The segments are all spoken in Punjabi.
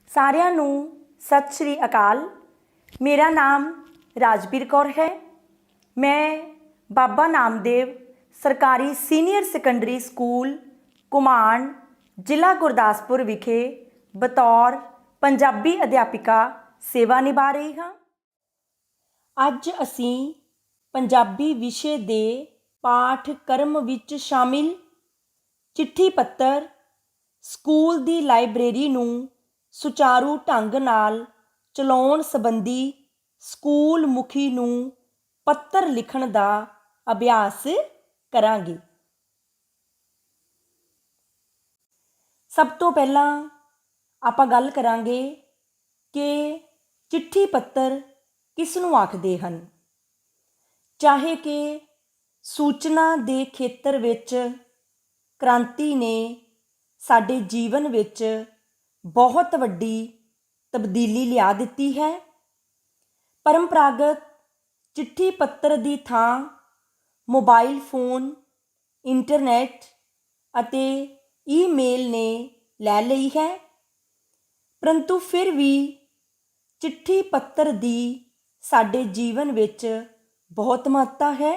ਸਾਰਿਆਂ ਨੂੰ ਸਤਿ ਸ਼੍ਰੀ ਅਕਾਲ। ਮੇਰਾ ਨਾਮ ਰਾਜਵੀਰ ਕੌਰ ਹੈ। ਮੈਂ ਬਾਬਾ ਨਾਮਦੇਵ ਸਰਕਾਰੀ ਸੀਨੀਅਰ ਸੈਕੰਡਰੀ ਸਕੂਲ ਘੁਮਾਣ ਜ਼ਿਲ੍ਹਾ ਗੁਰਦਾਸਪੁਰ ਵਿਖੇ ਬਤੌਰ ਪੰਜਾਬੀ ਅਧਿਆਪਿਕਾ ਸੇਵਾ ਨਿਭਾ ਰਹੀ ਹਾਂ। ਅੱਜ ਅਸੀਂ ਪੰਜਾਬੀ ਵਿਸ਼ੇ ਦੇ ਪਾਠਕ੍ਰਮ ਵਿੱਚ ਸ਼ਾਮਿਲ ਚਿੱਠੀ ਪੱਤਰ ਸਕੂਲ ਦੀ ਲਾਇਬ੍ਰੇਰੀ ਨੂੰ ਸੁਚਾਰੂ ਢੰਗ ਨਾਲ ਚਲਾਉਣ ਸੰਬੰਧੀ ਸਕੂਲ ਮੁਖੀ ਨੂੰ ਪੱਤਰ ਲਿਖਣ ਦਾ ਅਭਿਆਸ ਕਰਾਂਗੇ। ਸਭ ਤੋਂ ਪਹਿਲਾਂ ਆਪਾਂ ਗੱਲ ਕਰਾਂਗੇ ਕਿ ਚਿੱਠੀ ਪੱਤਰ ਕਿਸ ਨੂੰ ਆਖਦੇ ਹਨ। ਚਾਹੇ ਕਿ ਸੂਚਨਾ ਦੇ ਖੇਤਰ ਵਿੱਚ ਕ੍ਰਾਂਤੀ ਨੇ ਸਾਡੇ ਜੀਵਨ ਵਿੱਚ ਬਹੁਤ ਵੱਡੀ ਤਬਦੀਲੀ ਲਿਆ ਦਿੱਤੀ ਹੈ, ਪਰੰਪਰਾਗਤ ਚਿੱਠੀ ਪੱਤਰ ਦੀ ਥਾਂ ਮੋਬਾਈਲ ਫੋਨ, ਇੰਟਰਨੈਟ ਅਤੇ ਈਮੇਲ ਨੇ ਲੈ ਲਈ ਹੈ। ਪਰੰਤੂ ਫਿਰ ਵੀ ਚਿੱਠੀ ਪੱਤਰ ਦੀ ਸਾਡੇ ਜੀਵਨ ਵਿੱਚ ਬਹੁਤ ਮਹੱਤਤਾ ਹੈ।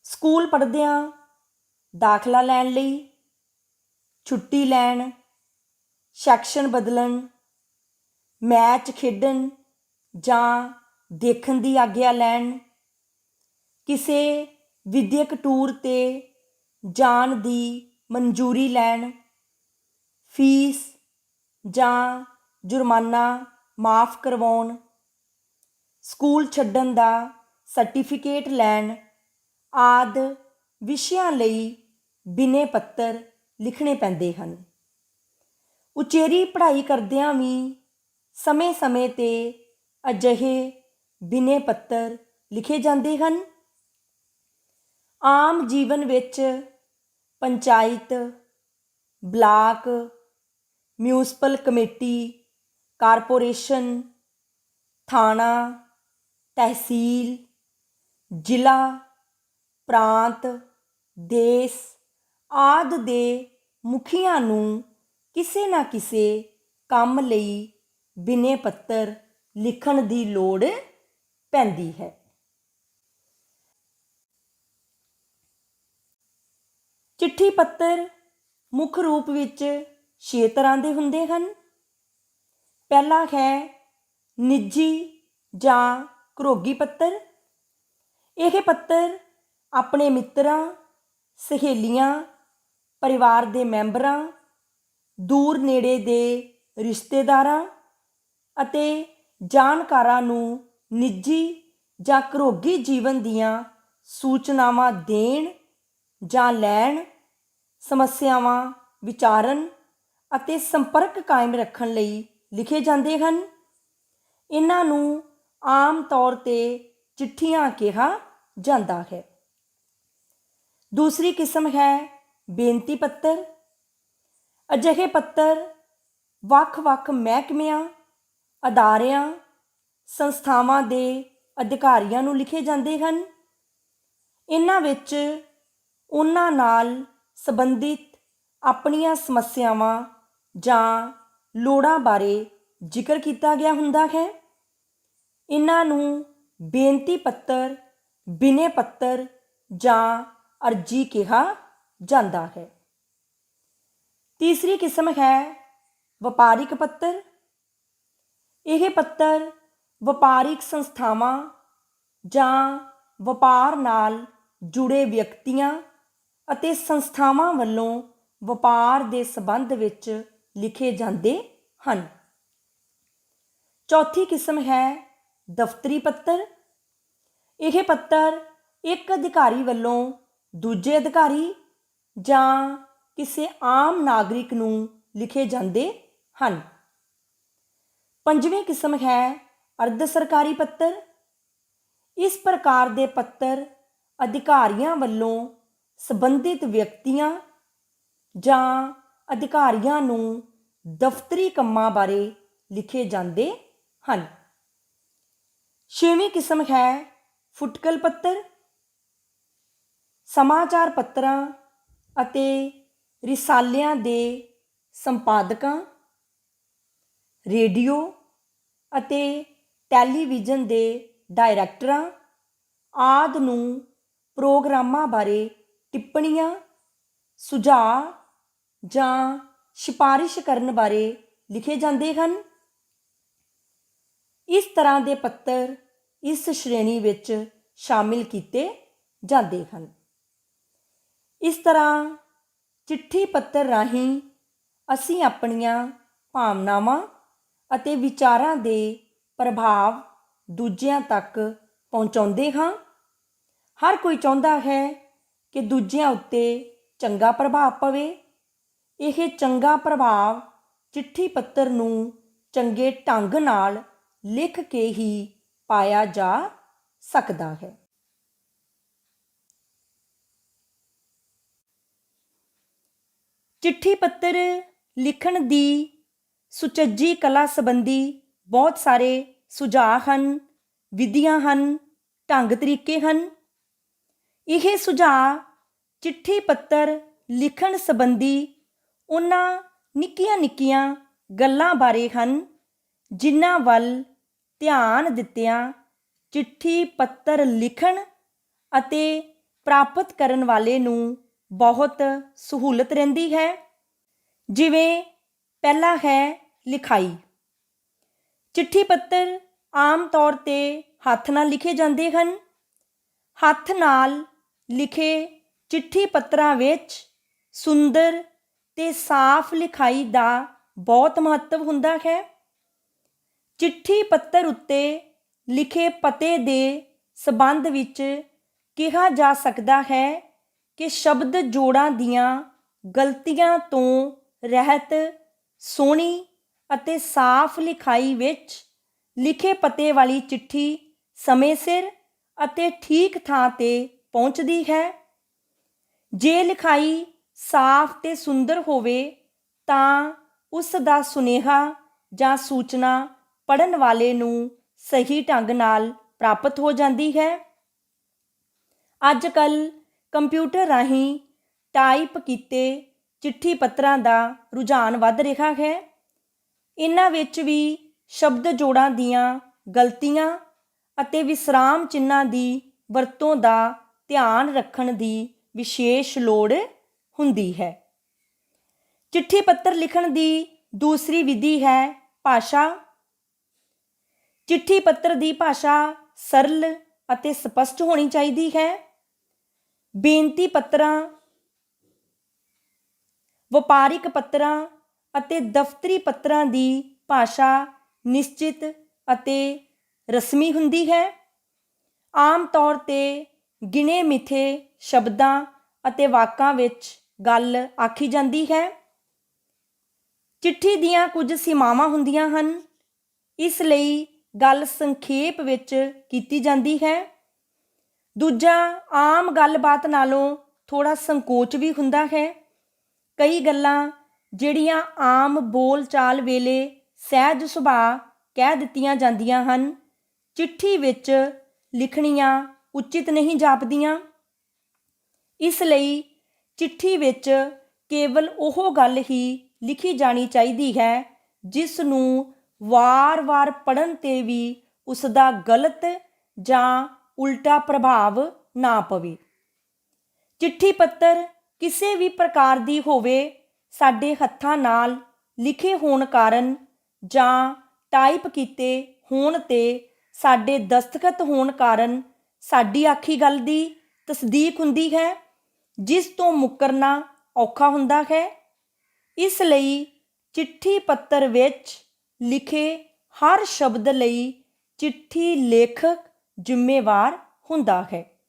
ਸਕੂਲ ਪੜ੍ਹਦਿਆਂ ਦਾਖਲਾ ਲੈਣ ਲਈ, ਛੁੱਟੀ ਲੈਣ, ਸੈਕਸ਼ਨ ਬਦਲਣ, ਮੈਚ ਖੇਡਣ ਜਾਂ ਦੇਖਣ ਦੀ ਆਗਿਆ ਲੈਣ, ਕਿਸੇ ਵਿਦਿਅਕ ਟੂਰ 'ਤੇ ਜਾਣ ਦੀ ਮਨਜ਼ੂਰੀ ਲੈਣ, ਫੀਸ ਜਾਂ ਜੁਰਮਾਨਾ ਮਾਫ਼ ਕਰਵਾਉਣ, ਸਕੂਲ ਛੱਡਣ ਦਾ ਸਰਟੀਫਿਕੇਟ ਲੈਣ ਆਦਿ ਵਿਸ਼ਿਆਂ ਲਈ ਬਿਨੇ ਪੱਤਰ ਲਿਖਣੇ ਪੈਂਦੇ ਹਨ। ਉਚੇਰੀ ਪੜ੍ਹਾਈ ਕਰਦਿਆਂ ਵੀ ਸਮੇਂ-ਸਮੇਂ 'ਤੇ ਅਜਿਹੇ ਬਿਨੇ ਪੱਤਰ ਲਿਖੇ ਜਾਂਦੇ ਹਨ। ਆਮ ਜੀਵਨ ਵਿੱਚ panchayat, block, municipal committee, corporation, ਥਾਣਾ, ਤਹਿਸੀਲ, ਜ਼ਿਲ੍ਹਾ, ਪ੍ਰਾਂਤ, ਦੇਸ਼ ਆਦਿ ਦੇ ਮੁਖੀਆਂ ਨੂੰ ਕਿਸੇ ਨਾ ਕਿਸੇ ਕੰਮ ਲਈ ਬਿਨੇ ਪੱਤਰ ਲਿਖਣ ਦੀ ਲੋੜ ਪੈਂਦੀ ਹੈ। ਚਿੱਠੀ ਪੱਤਰ ਮੁੱਖ ਰੂਪ ਵਿੱਚ 6 ਤਰ੍ਹਾਂ ਦੇ ਹੁੰਦੇ ਹਨ। ਪਹਿਲਾ ਹੈ ਨਿੱਜੀ ਜਾਂ ਘਰੋਗੀ ਪੱਤਰ। ਇਹ ਪੱਤਰ ਆਪਣੇ ਮਿੱਤਰਾਂ, ਸਹੇਲੀਆਂ, ਪਰਿਵਾਰ ਦੇ ਮੈਂਬਰਾਂ, ਦੂਰ ਨੇੜੇ ਦੇ ਰਿਸ਼ਤੇਦਾਰਾਂ ਅਤੇ ਜਾਣਕਾਰਾਂ ਨੂੰ ਨਿੱਜੀ ਜਾਂ ਘਰੋਗੀ ਜੀਵਨ ਦੀਆਂ ਸੂਚਨਾਵਾਂ ਦੇਣ ਜਾਂ ਲੈਣ, ਸਮੱਸਿਆਵਾਂ ਵਿਚਾਰਨ ਅਤੇ ਸੰਪਰਕ ਕਾਇਮ ਰੱਖਣ ਲਈ ਲਿਖੇ ਜਾਂਦੇ ਹਨ। ਇਹਨਾਂ ਨੂੰ ਆਮ ਤੌਰ 'ਤੇ ਚਿੱਠੀਆਂ ਕਿਹਾ ਜਾਂਦਾ ਹੈ। ਦੂਸਰੀ ਕਿਸਮ ਹੈ ਬੇਨਤੀ ਪੱਤਰ। ਅਜਿਹੇ ਪੱਤਰ ਵੱਖ-ਵੱਖ ਮਹਿਕਮਿਆਂ, ਅਦਾਰਿਆਂ, ਸੰਸਥਾਵਾਂ ਦੇ ਅਧਿਕਾਰੀਆਂ ਨੂੰ ਲਿਖੇ ਜਾਂਦੇ ਹਨ। ਇਹਨਾਂ ਵਿੱਚ ਉਹਨਾਂ ਨਾਲ ਸੰਬੰਧਿਤ ਆਪਣੀਆਂ ਸਮੱਸਿਆਵਾਂ ਜਾਂ ਲੋੜਾਂ ਬਾਰੇ ਜ਼ਿਕਰ ਕੀਤਾ ਗਿਆ ਹੁੰਦਾ ਹੈ। ਇਹਨਾਂ ਨੂੰ ਬੇਨਤੀ ਪੱਤਰ, ਬਿਨੇ ਪੱਤਰ ਜਾਂ ਅਰਜ਼ੀ ਕਿਹਾ ਜਾਂਦਾ ਹੈ। ਤੀਸਰੀ ਕਿਸਮ ਹੈ ਵਪਾਰਿਕ ਪੱਤਰ। ਇਹ ਪੱਤਰ ਵਪਾਰਿਕ ਸੰਸਥਾਵਾਂ ਜਾਂ ਵਪਾਰ ਨਾਲ ਜੁੜੇ ਵਿਅਕਤੀਆਂ ਅਤੇ ਸੰਸਥਾਵਾਂ ਵੱਲੋਂ ਵਪਾਰ ਦੇ ਸੰਬੰਧ ਵਿੱਚ ਲਿਖੇ ਜਾਂਦੇ ਹਨ। ਚੌਥੀ ਕਿਸਮ ਹੈ ਦਫ਼ਤਰੀ ਪੱਤਰ। ਇਹ ਪੱਤਰ ਇੱਕ ਅਧਿਕਾਰੀ ਵੱਲੋਂ ਦੂਜੇ ਅਧਿਕਾਰੀ ਜਾਂ ਕਿਸੇ ਆਮ ਨਾਗਰਿਕ ਨੂੰ ਲਿਖੇ ਜਾਂਦੇ ਹਨ। ਪੰਜਵੀਂ ਕਿਸਮ ਹੈ ਅਰਧ ਸਰਕਾਰੀ ਪੱਤਰ। ਇਸ ਪ੍ਰਕਾਰ ਦੇ ਪੱਤਰ ਅਧਿਕਾਰੀਆਂ ਵੱਲੋਂ ਸੰਬੰਧਿਤ ਵਿਅਕਤੀਆਂ ਜਾਂ ਅਧਿਕਾਰੀਆਂ ਨੂੰ ਦਫ਼ਤਰੀ ਕੰਮਾਂ ਬਾਰੇ ਲਿਖੇ ਜਾਂਦੇ ਹਨ। ਛੇਵੀਂ ਕਿਸਮ ਹੈ ਫੁਟਕਲ ਪੱਤਰ। ਸਮਾਚਾਰ ਪੱਤਰਾਂ ਅਤੇ ਰਿਸਾਲਿਆਂ ਦੇ ਸੰਪਾਦਕਾਂ, ਰੇਡੀਓ ਅਤੇ ਟੈਲੀਵਿਜ਼ਨ ਦੇ ਡਾਇਰੈਕਟਰਾਂ ਆਦਿ ਨੂੰ ਪ੍ਰੋਗਰਾਮਾਂ ਬਾਰੇ ਟਿੱਪਣੀਆਂ, ਸੁਝਾਅ ਜਾਂ ਸਿਫਾਰਿਸ਼ ਕਰਨ ਬਾਰੇ ਲਿਖੇ ਜਾਂਦੇ ਹਨ। ਇਸ ਤਰ੍ਹਾਂ ਦੇ ਪੱਤਰ ਇਸ ਸ਼੍ਰੇਣੀ ਵਿੱਚ ਸ਼ਾਮਿਲ ਕੀਤੇ ਜਾਂਦੇ ਹਨ। ਇਸ ਤਰ੍ਹਾਂ ਚਿੱਠੀ ਪੱਤਰ ਰਾਹੀਂ ਅਸੀਂ ਆਪਣੀਆਂ ਭਾਵਨਾਵਾਂ ਅਤੇ ਵਿਚਾਰਾਂ ਦੇ ਪ੍ਰਭਾਵ ਦੂਜਿਆਂ ਤੱਕ ਪਹੁੰਚਾਉਂਦੇ ਹਾਂ। ਹਰ ਕੋਈ ਚਾਹੁੰਦਾ ਹੈ ਕਿ ਦੂਜਿਆਂ ਉੱਤੇ ਚੰਗਾ ਪ੍ਰਭਾਵ ਪਵੇ। ਇਹ ਚੰਗਾ ਪ੍ਰਭਾਵ ਚਿੱਠੀ ਪੱਤਰ ਨੂੰ ਚੰਗੇ ਢੰਗ ਨਾਲ ਲਿਖ ਕੇ ਹੀ ਪਾਇਆ ਜਾ ਸਕਦਾ ਹੈ। ਚਿੱਠੀ ਪੱਤਰ ਲਿਖਣ ਦੀ ਸੁਚੱਜੀ ਕਲਾ ਸੰਬੰਧੀ ਬਹੁਤ ਸਾਰੇ ਸੁਝਾਅ ਹਨ, ਵਿਧੀਆਂ ਹਨ, ਢੰਗ ਤਰੀਕੇ ਹਨ। ਇਹ ਸੁਝਾਅ ਚਿੱਠੀ ਪੱਤਰ ਲਿਖਣ ਸੰਬੰਧੀ ਉਹਨਾਂ ਨਿੱਕੀਆਂ ਗੱਲਾਂ ਬਾਰੇ ਹਨ ਜਿਨ੍ਹਾਂ ਵੱਲ ਧਿਆਨ ਦਿੱਤਿਆਂ ਚਿੱਠੀ ਪੱਤਰ ਲਿਖਣ ਅਤੇ ਪ੍ਰਾਪਤ ਕਰਨ ਵਾਲੇ ਨੂੰ ਬਹੁਤ ਸਹੂਲਤ ਰਹਿੰਦੀ ਹੈ। ਜਿਵੇਂ ਪਹਿਲਾ ਹੈ ਲਿਖਾਈ। ਚਿੱਠੀ ਪੱਤਰ ਆਮ ਤੌਰ 'ਤੇ ਹੱਥ ਨਾਲ ਲਿਖੇ ਜਾਂਦੇ ਹਨ। ਹੱਥ ਨਾਲ ਲਿਖੇ ਚਿੱਠੀ ਪੱਤਰਾਂ ਵਿੱਚ ਸੁੰਦਰ ਤੇ ਸਾਫ਼ ਲਿਖਾਈ ਦਾ ਬਹੁਤ ਮਹੱਤਵ ਹੁੰਦਾ ਹੈ। ਚਿੱਠੀ ਪੱਤਰ ਉੱਤੇ ਲਿਖੇ ਪਤੇ ਦੇ ਸਬੰਧ ਵਿੱਚ ਕਿਹਾ ਜਾ ਸਕਦਾ ਹੈ ਕਿ ਸ਼ਬਦ ਜੋੜਾਂ ਦੀਆਂ ਗਲਤੀਆਂ ਤੋਂ ਰਹਿਤ ਸੋਹਣੀ ਅਤੇ ਸਾਫ਼ ਲਿਖਾਈ ਵਿੱਚ ਲਿਖੇ ਪਤੇ ਵਾਲੀ ਚਿੱਠੀ ਸਮੇਂ ਸਿਰ ਅਤੇ ਠੀਕ ਥਾਂ 'ਤੇ ਪਹੁੰਚਦੀ ਹੈ। ਜੇ ਲਿਖਾਈ ਸਾਫ਼ ਤੇ ਸੁੰਦਰ ਹੋਵੇ ਤਾਂ ਉਸ ਦਾ ਸੁਨੇਹਾ ਜਾਂ ਸੂਚਨਾ ਪੜ੍ਹਨ ਵਾਲੇ ਨੂੰ ਸਹੀ ਢੰਗ ਨਾਲ ਪ੍ਰਾਪਤ ਹੋ ਜਾਂਦੀ ਹੈ। ਅੱਜ ਕੱਲ੍ਹ ਕੰਪਿਊਟਰ ਰਾਹੀਂ ਟਾਈਪ ਕੀਤੇ ਚਿੱਠੀ ਪੱਤਰਾਂ ਦਾ ਰੁਝਾਨ ਵੱਧ ਰਿਹਾ ਹੈ। ਇਹਨਾਂ ਵਿੱਚ ਵੀ ਸ਼ਬਦ ਜੋੜਾਂ ਦੀਆਂ ਗਲਤੀਆਂ ਅਤੇ ਵਿਸਰਾਮ ਚਿੰਨ੍ਹਾਂ ਦੀ ਵਰਤੋਂ ਦਾ ਧਿਆਨ ਰੱਖਣ ਦੀ ਵਿਸ਼ੇਸ਼ ਲੋੜ ਹੁੰਦੀ ਹੈ। ਚਿੱਠੀ ਪੱਤਰ ਲਿਖਣ ਦੀ ਦੂਸਰੀ ਵਿਧੀ ਹੈ ਭਾਸ਼ਾ। ਚਿੱਠੀ ਪੱਤਰ ਦੀ ਭਾਸ਼ਾ ਸਰਲ ਅਤੇ ਸਪਸ਼ਟ ਹੋਣੀ ਚਾਹੀਦੀ ਹੈ। ਬੇਨਤੀ ਪੱਤਰਾਂ, ਵਪਾਰਿਕ ਪੱਤਰਾਂ ਅਤੇ ਦਫ਼ਤਰੀ ਪੱਤਰਾਂ ਦੀ ਭਾਸ਼ਾ ਨਿਸ਼ਚਿਤ ਅਤੇ ਰਸਮੀ ਹੁੰਦੀ ਹੈ। ਆਮ ਤੌਰ 'ਤੇ ਗਿਣੇ ਮਿਥੇ ਸ਼ਬਦਾਂ ਅਤੇ ਵਾਕਾਂ ਵਿੱਚ ਗੱਲ ਆਖੀ ਜਾਂਦੀ ਹੈ। ਚਿੱਠੀ ਦੀਆਂ ਕੁਝ ਸੀਮਾਵਾਂ ਹੁੰਦੀਆਂ ਹਨ, ਇਸ ਲਈ ਗੱਲ ਸੰਖੇਪ ਵਿੱਚ ਕੀਤੀ ਜਾਂਦੀ ਹੈ। ਦੂਜਾ, ਆਮ ਗੱਲਬਾਤ ਨਾਲੋਂ ਥੋੜ੍ਹਾ ਸੰਕੋਚ ਵੀ ਹੁੰਦਾ ਹੈ। ਕਈ ਗੱਲਾਂ ਜਿਹੜੀਆਂ ਆਮ ਬੋਲ ਚਾਲ ਵੇਲੇ ਸਹਿਜ ਸੁਭਾਅ ਕਹਿ ਦਿੱਤੀਆਂ ਜਾਂਦੀਆਂ ਹਨ, ਚਿੱਠੀ ਵਿੱਚ ਲਿਖਣੀਆਂ ਉਚਿਤ ਨਹੀਂ ਜਾਪਦੀਆਂ। ਇਸ ਲਈ ਚਿੱਠੀ ਵਿੱਚ ਕੇਵਲ ਉਹ ਗੱਲ ਹੀ ਲਿਖੀ ਜਾਣੀ ਚਾਹੀਦੀ ਹੈ ਜਿਸ ਨੂੰ ਵਾਰ-ਵਾਰ ਪੜ੍ਹਨ 'ਤੇ ਵੀ ਉਸ ਦਾ ਗਲਤ ਜਾਂ ਉਲਟਾ ਪ੍ਰਭਾਵ ਨਾ ਪਵੇ। ਚਿੱਠੀ ਪੱਤਰ ਕਿਸੇ ਵੀ ਪ੍ਰਕਾਰ ਦੀ ਹੋਵੇ, ਸਾਡੇ ਹੱਥਾਂ ਨਾਲ ਲਿਖੇ ਹੋਣ ਕਾਰਨ ਜਾਂ ਟਾਈਪ ਕੀਤੇ ਹੋਣ 'ਤੇ ਸਾਡੇ ਦਸਤਖਤ ਹੋਣ ਕਾਰਨ ਸਾਡੀ ਆਖੀ ਗੱਲ ਦੀ ਤਸਦੀਕ ਹੁੰਦੀ ਹੈ, ਜਿਸ ਤੋਂ ਮੁੱਕਰਨਾ ਔਖਾ ਹੁੰਦਾ ਹੈ। ਇਸ ਲਈ ਚਿੱਠੀ ਪੱਤਰ ਵਿੱਚ ਲਿਖੇ ਹਰ ਸ਼ਬਦ ਲਈ ਚਿੱਠੀ ਲੇਖਕ ਜ਼ਿੰਮੇਵਾਰ ਹੁੰਦਾ ਹੈ।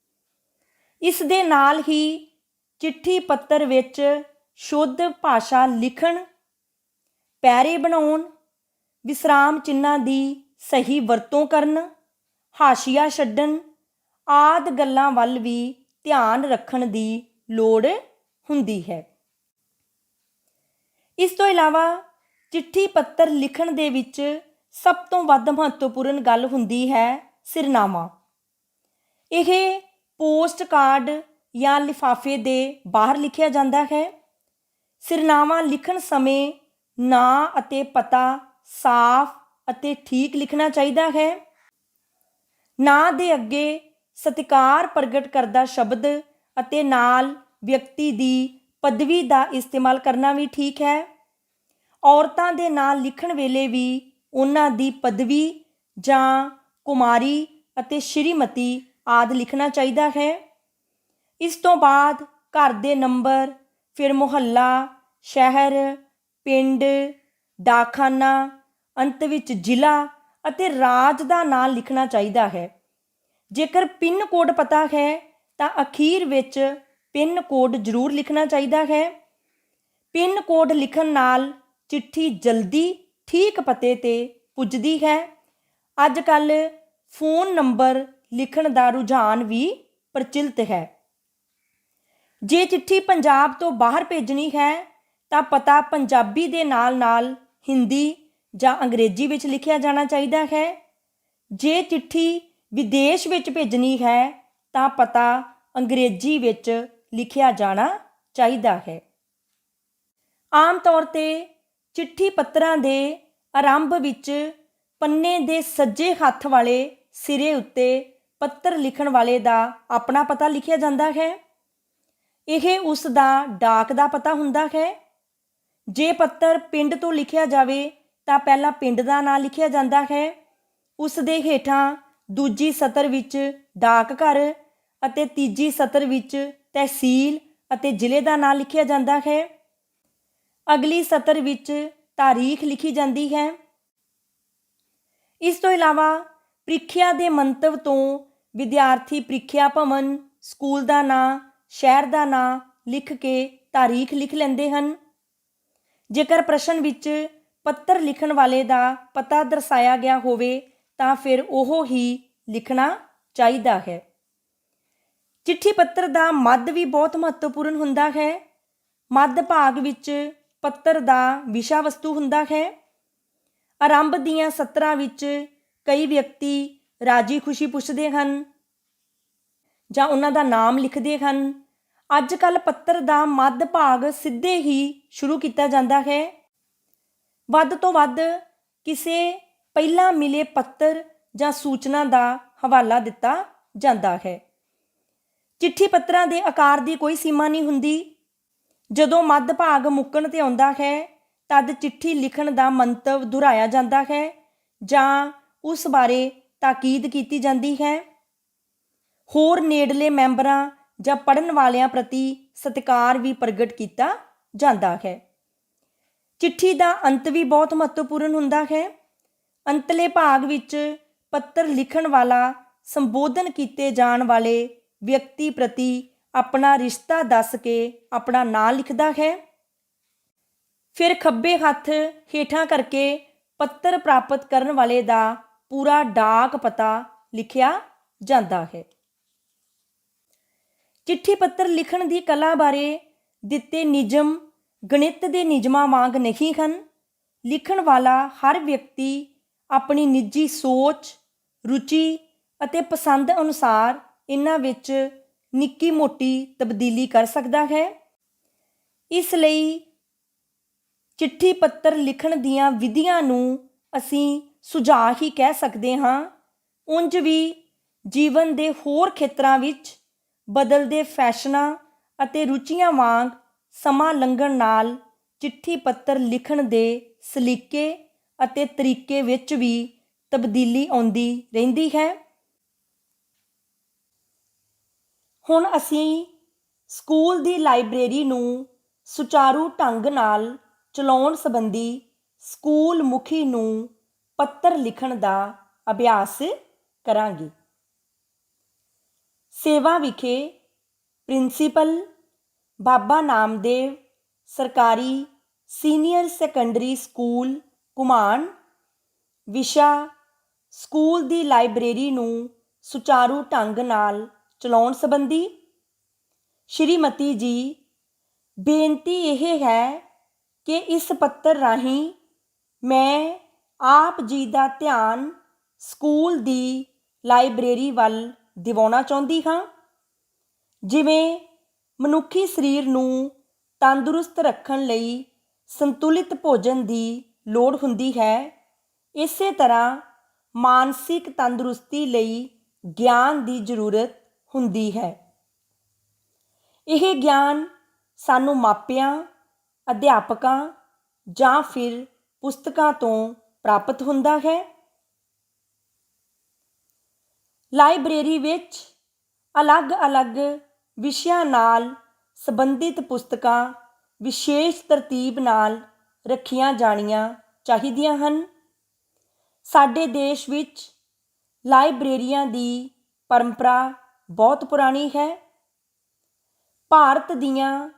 ਇਸ ਦੇ ਨਾਲ ਹੀ ਚਿੱਠੀ ਪੱਤਰ ਵਿੱਚ ਸ਼ੁੱਧ ਭਾਸ਼ਾ ਲਿਖਣ, ਪੈਰੇ ਬਣਾਉਣ, ਵਿਸਰਾਮ ਚਿੰਨ੍ਹਾਂ ਦੀ ਸਹੀ ਵਰਤੋਂ ਕਰਨ, ਹਾਸ਼ੀਆ ਛੱਡਣ ਆਦਿ ਗੱਲਾਂ ਵੱਲ ਵੀ ਧਿਆਨ ਰੱਖਣ ਦੀ ਲੋੜ ਹੁੰਦੀ ਹੈ। ਇਸ ਤੋਂ ਇਲਾਵਾ ਚਿੱਠੀ ਪੱਤਰ ਲਿਖਣ ਦੇ ਵਿੱਚ ਸਭ ਤੋਂ ਵੱਧ ਮਹੱਤਵਪੂਰਨ ਗੱਲ ਹੁੰਦੀ ਹੈ ਸਿਰਨਾਮਾ। ਇਹ ਪੋਸਟ ਕਾਰਡ ਜਾਂ ਲਿਫਾਫੇ ਦੇ ਬਾਹਰ ਲਿਖਿਆ ਜਾਂਦਾ ਹੈ। ਸਿਰਨਾਮਾ ਲਿਖਣ ਸਮੇਂ ਨਾਂ ਅਤੇ ਪਤਾ ਸਾਫ਼ ਅਤੇ ਠੀਕ ਲਿਖਣਾ ਚਾਹੀਦਾ ਹੈ। ਨਾਂ ਦੇ ਅੱਗੇ ਸਤਿਕਾਰ ਪ੍ਰਗਟ ਕਰਦਾ ਸ਼ਬਦ ਅਤੇ ਨਾਲ ਵਿਅਕਤੀ ਦੀ ਪਦਵੀ ਦਾ ਇਸਤੇਮਾਲ ਕਰਨਾ ਵੀ ਠੀਕ ਹੈ। ਔਰਤਾਂ ਦੇ ਨਾਂ ਲਿਖਣ ਵੇਲੇ ਵੀ ਉਹਨਾਂ ਦੀ ਪਦਵੀ ਜਾਂ ਕੁਮਾਰੀ ਅਤੇ ਸ਼੍ਰੀਮਤੀ ਆਦਿ ਲਿਖਣਾ ਚਾਹੀਦਾ ਹੈ। ਇਸ ਤੋਂ ਬਾਅਦ ਘਰ ਦੇ ਨੰਬਰ, ਫਿਰ ਮੁਹੱਲਾ, ਸ਼ਹਿਰ, ਪਿੰਡ, ਡਾਕਖਾਨਾ, ਅੰਤ ਵਿੱਚ ਜ਼ਿਲ੍ਹਾ ਅਤੇ ਰਾਜ ਦਾ ਨਾਂ ਲਿਖਣਾ ਚਾਹੀਦਾ ਹੈ। ਜੇਕਰ ਪਿੰਨ ਕੋਡ ਪਤਾ ਹੈ ਤਾਂ ਅਖੀਰ ਵਿੱਚ ਪਿੰਨ ਕੋਡ ਜ਼ਰੂਰ ਲਿਖਣਾ ਚਾਹੀਦਾ ਹੈ। ਪਿੰਨ ਕੋਡ ਲਿਖਣ ਨਾਲ ਚਿੱਠੀ ਜਲਦੀ ਠੀਕ ਪਤੇ 'ਤੇ ਪੁੱਜਦੀ ਹੈ। ਅੱਜ ਕੱਲ੍ਹ ਫੋਨ ਨੰਬਰ ਲਿਖਣ ਦਾ ਰੁਝਾਨ ਵੀ ਪ੍ਰਚਲਿਤ ਹੈ। ਜੇ ਚਿੱਠੀ ਪੰਜਾਬ ਤੋਂ ਬਾਹਰ ਭੇਜਣੀ ਹੈ ਤਾਂ ਪਤਾ ਪੰਜਾਬੀ ਦੇ ਨਾਲ ਨਾਲ ਹਿੰਦੀ ਜਾਂ ਅੰਗਰੇਜ਼ੀ ਵਿੱਚ ਲਿਖਿਆ ਜਾਣਾ ਚਾਹੀਦਾ ਹੈ। ਜੇ ਚਿੱਠੀ ਵਿਦੇਸ਼ ਵਿੱਚ ਭੇਜਣੀ ਹੈ ਤਾਂ ਪਤਾ ਅੰਗਰੇਜ਼ੀ ਵਿੱਚ ਲਿਖਿਆ ਜਾਣਾ ਚਾਹੀਦਾ ਹੈ। ਆਮ ਤੌਰ 'ਤੇ ਚਿੱਠੀ ਪੱਤਰਾਂ ਦੇ ਆਰੰਭ ਵਿੱਚ ਪੰਨੇ ਦੇ ਸੱਜੇ ਹੱਥ ਵਾਲੇ ਸਿਰੇ ਉੱਤੇ ਪੱਤਰ ਲਿਖਣ ਵਾਲੇ ਦਾ ਆਪਣਾ ਪਤਾ ਲਿਖਿਆ ਜਾਂਦਾ ਹੈ। ਇਹ ਉਸ ਦਾ ਡਾਕ ਦਾ ਪਤਾ ਹੁੰਦਾ ਹੈ। ਜੇ ਪੱਤਰ ਪਿੰਡ ਤੋਂ ਲਿਖਿਆ ਜਾਵੇ ਤਾਂ ਪਹਿਲਾਂ ਪਿੰਡ ਦਾ ਨਾਂ ਲਿਖਿਆ ਜਾਂਦਾ ਹੈ। ਉਸ ਦੇ ਹੇਠਾਂ ਦੂਜੀ ਸਤਰ ਵਿੱਚ ਡਾਕ ਘਰ ਅਤੇ ਤੀਜੀ ਸਤਰ ਵਿੱਚ ਤਹਿਸੀਲ ਅਤੇ ਜ਼ਿਲ੍ਹੇ ਦਾ ਨਾਂ ਲਿਖਿਆ ਜਾਂਦਾ ਹੈ। ਅਗਲੀ ਸਤਰ ਵਿੱਚ ਤਾਰੀਖ ਲਿਖੀ ਜਾਂਦੀ ਹੈ। ਇਸ ਤੋਂ ਇਲਾਵਾ ਪ੍ਰੀਖਿਆ ਦੇ ਮੰਤਵ ਤੋਂ ਵਿਦਿਆਰਥੀ ਪ੍ਰੀਖਿਆ ਭਵਨ, ਸਕੂਲ ਦਾ ਨਾਂ, ਸ਼ਹਿਰ ਦਾ ਨਾਂ ਲਿਖ ਕੇ ਤਾਰੀਖ ਲਿਖ ਲੈਂਦੇ ਹਨ। ਜੇਕਰ ਪ੍ਰਸ਼ਨ ਵਿੱਚ ਪੱਤਰ ਲਿਖਣ ਵਾਲੇ ਦਾ ਪਤਾ ਦਰਸਾਇਆ ਗਿਆ ਹੋਵੇ ਤਾਂ ਫਿਰ ਉਹ ਹੀ ਲਿਖਣਾ ਚਾਹੀਦਾ ਹੈ। ਚਿੱਠੀ ਪੱਤਰ ਦਾ ਮੱਧ ਵੀ ਬਹੁਤ ਮਹੱਤਵਪੂਰਨ ਹੁੰਦਾ ਹੈ। ਮੱਧ ਭਾਗ ਵਿੱਚ ਪੱਤਰ ਦਾ ਵਿਸ਼ਾ ਵਸਤੂ ਹੁੰਦਾ ਹੈ। ਆਰੰਭ ਦੀਆਂ ਸਤਰਾਂ ਵਿੱਚ ਕਈ ਵਿਅਕਤੀ ਰਾਜੀ ਖੁਸ਼ੀ ਪੁੱਛਦੇ ਹਨ ਜਾਂ ਉਹਨਾਂ ਦਾ ਨਾਮ ਲਿਖਦੇ ਹਨ। ਅੱਜ ਕੱਲ੍ਹ ਪੱਤਰ ਦਾ ਮੱਧ ਭਾਗ ਸਿੱਧੇ ਹੀ ਸ਼ੁਰੂ ਕੀਤਾ ਜਾਂਦਾ ਹੈ। ਵੱਧ ਤੋਂ ਵੱਧ ਕਿਸੇ ਪਹਿਲਾਂ ਮਿਲੇ ਪੱਤਰ ਜਾਂ ਸੂਚਨਾ ਦਾ ਹਵਾਲਾ ਦਿੱਤਾ ਜਾਂਦਾ ਹੈ। ਚਿੱਠੀ ਪੱਤਰਾਂ ਦੇ ਆਕਾਰ ਦੀ ਕੋਈ ਸੀਮਾ ਨਹੀਂ ਹੁੰਦੀ। ਜਦੋਂ ਮੱਧ ਭਾਗ ਮੁੱਕਣ 'ਤੇ ਆਉਂਦਾ ਹੈ ਤਦ ਚਿੱਠੀ ਲਿਖਣ ਦਾ ਮੰਤਵ ਦੁਹਰਾਇਆ ਜਾਂਦਾ ਹੈ ਜਾਂ ਉਸ ਬਾਰੇ ਤਾਕੀਦ ਕੀਤੀ ਜਾਂਦੀ ਹੈ। ਹੋਰ ਨੇੜਲੇ ਮੈਂਬਰਾਂ ਜਾਂ ਪੜ੍ਹਨ ਵਾਲਿਆਂ ਪ੍ਰਤੀ ਸਤਿਕਾਰ ਵੀ ਪ੍ਰਗਟ ਕੀਤਾ ਜਾਂਦਾ ਹੈ। ਚਿੱਠੀ ਦਾ ਅੰਤ ਵੀ ਬਹੁਤ ਮਹੱਤਵਪੂਰਨ ਹੁੰਦਾ ਹੈ। ਅੰਤਲੇ ਭਾਗ ਵਿੱਚ ਪੱਤਰ ਲਿਖਣ ਵਾਲਾ ਸੰਬੋਧਨ ਕੀਤੇ ਜਾਣ ਵਾਲੇ ਵਿਅਕਤੀ ਪ੍ਰਤੀ ਆਪਣਾ ਰਿਸ਼ਤਾ ਦੱਸ ਕੇ ਆਪਣਾ ਨਾਂ ਲਿਖਦਾ ਹੈ। ਫਿਰ ਖੱਬੇ ਹੱਥ ਹੇਠਾਂ ਕਰਕੇ ਪੱਤਰ ਪ੍ਰਾਪਤ ਕਰਨ ਵਾਲੇ ਦਾ ਪੂਰਾ ਡਾਕ ਪਤਾ ਲਿਖਿਆ ਜਾਂਦਾ ਹੈ। ਚਿੱਠੀ ਪੱਤਰ ਲਿਖਣ ਦੀ ਕਲਾ ਬਾਰੇ ਦਿੱਤੇ ਨਿਯਮ ਗਣਿਤ ਦੇ ਨਿਯਮਾਂ ਵਾਂਗ ਨਹੀਂ ਹਨ। ਲਿਖਣ ਵਾਲਾ ਹਰ ਵਿਅਕਤੀ ਆਪਣੀ ਨਿੱਜੀ ਸੋਚ, ਰੁਚੀ ਅਤੇ ਪਸੰਦ ਅਨੁਸਾਰ ਇਹਨਾਂ ਵਿੱਚ ਨਿੱਕੀ ਮੋਟੀ ਤਬਦੀਲੀ ਕਰ ਸਕਦਾ ਹੈ। ਇਸ ਲਈ ਚਿੱਠੀ ਪੱਤਰ ਲਿਖਣ ਦੀਆਂ ਵਿਧੀਆਂ ਨੂੰ ਅਸੀਂ ਸੁਝਾਅ ਹੀ ਕਹਿ ਸਕਦੇ ਹਾਂ। ਉਂਝ ਵੀ ਜੀਵਨ ਦੇ ਹੋਰ ਖੇਤਰਾਂ ਵਿੱਚ ਬਦਲਦੇ ਫੈਸ਼ਨਾਂ ਅਤੇ ਰੁਚੀਆਂ ਵਾਂਗ ਸਮਾਂ ਲੰਘਣ ਨਾਲ ਚਿੱਠੀ ਪੱਤਰ ਲਿਖਣ ਦੇ ਸਲੀਕੇ ਅਤੇ ਤਰੀਕੇ ਵਿੱਚ ਵੀ ਤਬਦੀਲੀ ਆਉਂਦੀ ਰਹਿੰਦੀ ਹੈ। ਹੁਣ ਅਸੀਂ ਸਕੂਲ ਦੀ ਲਾਇਬ੍ਰੇਰੀ ਨੂੰ ਸੁਚਾਰੂ ਢੰਗ ਨਾਲ ਚਲਾਉਣ ਸੰਬੰਧੀ ਸਕੂਲ ਮੁਖੀ ਨੂੰ ਪੱਤਰ ਲਿਖਣ ਦਾ ਅਭਿਆਸ ਕਰਾਂਗੇ। ਸੇਵਾ ਵਿਖੇ ਪ੍ਰਿੰਸੀਪਲ ਬਾਬਾ ਨਾਮਦੇਵ ਸਰਕਾਰੀ ਸੀਨੀਅਰ ਸੈਕੰਡਰੀ ਸਕੂਲ ਘੁਮਾਣ। ਵਿਸ਼ਾ ਸਕੂਲ ਦੀ ਲਾਇਬ੍ਰੇਰੀ ਨੂੰ ਸੁਚਾਰੂ ਢੰਗ ਨਾਲ ਚਲਾਉਣ ਸੰਬੰਧੀ। ਸ਼੍ਰੀਮਤੀ ਜੀ, ਬੇਨਤੀ ਇਹ ਹੈ ਕਿ ਇਸ ਪੱਤਰ ਰਾਹੀਂ ਮੈਂ ਆਪ ਜੀ ਦਾ ਧਿਆਨ ਸਕੂਲ ਦੀ ਲਾਇਬ੍ਰੇਰੀ ਵੱਲ ਦਿਵਾਉਣਾ ਚਾਹੁੰਦੀ ਹਾਂ। ਜਿਵੇਂ ਮਨੁੱਖੀ ਸਰੀਰ ਨੂੰ ਤੰਦਰੁਸਤ ਰੱਖਣ ਲਈ ਸੰਤੁਲਿਤ ਭੋਜਨ ਦੀ ਲੋੜ ਹੁੰਦੀ ਹੈ, ਇਸੇ ਤਰ੍ਹਾਂ ਮਾਨਸਿਕ ਤੰਦਰੁਸਤੀ ਲਈ ਗਿਆਨ ਦੀ ਜ਼ਰੂਰਤ ਹੁੰਦੀ ਹੈ। ਇਹ ਗਿਆਨ ਸਾਨੂੰ ਮਾਪਿਆਂ, ਅਧਿਆਪਕਾਂ ਜਾਂ ਫਿਰ ਪੁਸਤਕਾਂ ਤੋਂ ਪ੍ਰਾਪਤ ਹੁੰਦਾ ਹੈ। ਲਾਇਬ੍ਰੇਰੀ ਵਿੱਚ ਅਲੱਗ-ਅਲੱਗ ਵਿਸ਼ਿਆਂ ਨਾਲ ਸੰਬੰਧਿਤ ਪੁਸਤਕਾਂ ਵਿਸ਼ੇਸ਼ ਤਰਤੀਬ ਨਾਲ ਰੱਖੀਆਂ ਜਾਣੀਆਂ ਚਾਹੀਦੀਆਂ ਹਨ। ਸਾਡੇ ਦੇਸ਼ ਵਿੱਚ ਲਾਇਬ੍ਰੇਰੀਆਂ ਦੀ ਪਰੰਪਰਾ ਬਹੁਤ ਪੁਰਾਣੀ ਹੈ। ਭਾਰਤ ਦੀਆਂ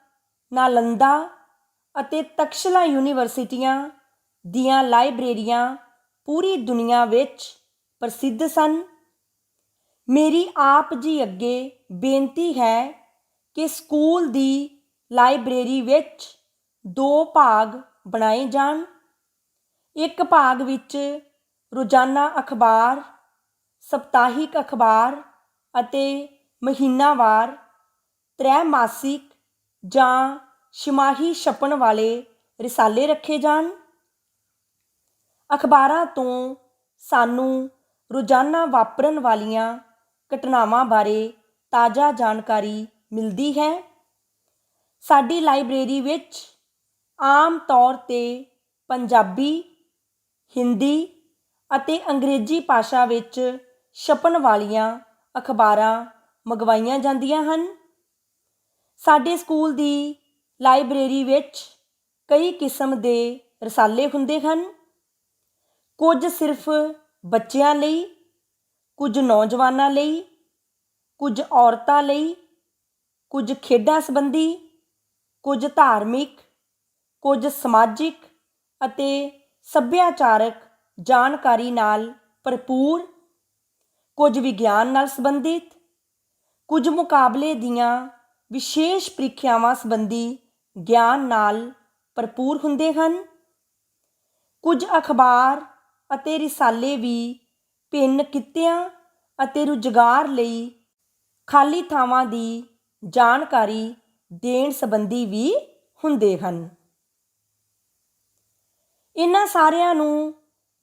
ਨਾਲੰਦਾ ਅਤੇ ਤਕਸ਼ਲਾ ਯੂਨੀਵਰਸਿਟੀਆਂ ਦੀਆਂ ਲਾਇਬ੍ਰੇਰੀਆਂ ਪੂਰੀ ਦੁਨੀਆ ਵਿੱਚ ਪ੍ਰਸਿੱਧ ਸਨ। ਮੇਰੀ ਆਪ ਜੀ ਅੱਗੇ ਬੇਨਤੀ ਹੈ ਕਿ ਸਕੂਲ ਦੀ ਲਾਇਬ੍ਰੇਰੀ ਵਿੱਚ 2 ਭਾਗ ਬਣਾਏ ਜਾਣ। ਇੱਕ ਭਾਗ ਵਿੱਚ ਰੋਜ਼ਾਨਾ ਅਖਬਾਰ, ਸਪਤਾਹਿਕ ਅਖਬਾਰ ਅਤੇ ਮਹੀਨਾਵਾਰ, ਤ੍ਰੈਮਾਸਿਕ ਜਾਂ ਛਿਮਾਹੀ ਛਪਣ ਵਾਲੇ ਰਿਸਾਲੇ ਰੱਖੇ ਜਾਣ। ਅਖਬਾਰਾਂ ਤੋਂ ਸਾਨੂੰ ਰੋਜ਼ਾਨਾ ਵਾਪਰਨ ਵਾਲੀਆਂ ਘਟਨਾਵਾਂ ਬਾਰੇ ਤਾਜ਼ਾ ਜਾਣਕਾਰੀ ਮਿਲਦੀ ਹੈ। ਸਾਡੀ ਲਾਇਬ੍ਰੇਰੀ ਵਿੱਚ ਆਮ ਤੌਰ 'ਤੇ ਪੰਜਾਬੀ, ਹਿੰਦੀ ਅਤੇ ਅੰਗਰੇਜ਼ੀ ਭਾਸ਼ਾ ਵਿੱਚ ਛਪਣ ਵਾਲੀਆਂ ਅਖਬਾਰਾਂ ਮੰਗਵਾਈਆਂ ਜਾਂਦੀਆਂ ਹਨ। ਸਾਡੇ ਸਕੂਲ ਦੀ ਲਾਇਬ੍ਰੇਰੀ ਵਿੱਚ ਕਈ ਕਿਸਮ ਦੇ ਰਸਾਲੇ ਹੁੰਦੇ ਹਨ। ਕੁਝ ਸਿਰਫ ਬੱਚਿਆਂ ਲਈ, ਕੁਝ ਨੌਜਵਾਨਾਂ ਲਈ, ਕੁਝ ਔਰਤਾਂ ਲਈ, ਕੁਝ ਖੇਡਾਂ ਸੰਬੰਧੀ, ਕੁਝ ਧਾਰਮਿਕ, ਕੁਝ ਸਮਾਜਿਕ ਅਤੇ ਸੱਭਿਆਚਾਰਕ ਜਾਣਕਾਰੀ ਨਾਲ ਭਰਪੂਰ, ਕੁਝ ਵਿਗਿਆਨ ਨਾਲ ਸੰਬੰਧਿਤ, ਕੁਝ ਮੁਕਾਬਲੇ ਦੀਆਂ ਵਿਸ਼ੇਸ਼ ਪ੍ਰੀਖਿਆਵਾਂ ਸੰਬੰਧੀ ਗਿਆਨ ਨਾਲ ਭਰਪੂਰ ਹੁੰਦੇ ਹਨ। ਕੁਝ ਅਖਬਾਰ ਅਤੇ ਰਿਸਾਲੇ ਵੀ ਭਿੰਨ ਕਿੱਤਿਆਂ ਅਤੇ ਰੁਜ਼ਗਾਰ ਲਈ ਖਾਲੀ ਥਾਵਾਂ ਦੀ ਜਾਣਕਾਰੀ ਦੇਣ ਸੰਬੰਧੀ ਵੀ ਹੁੰਦੇ ਹਨ। ਇਹਨਾਂ ਸਾਰਿਆਂ ਨੂੰ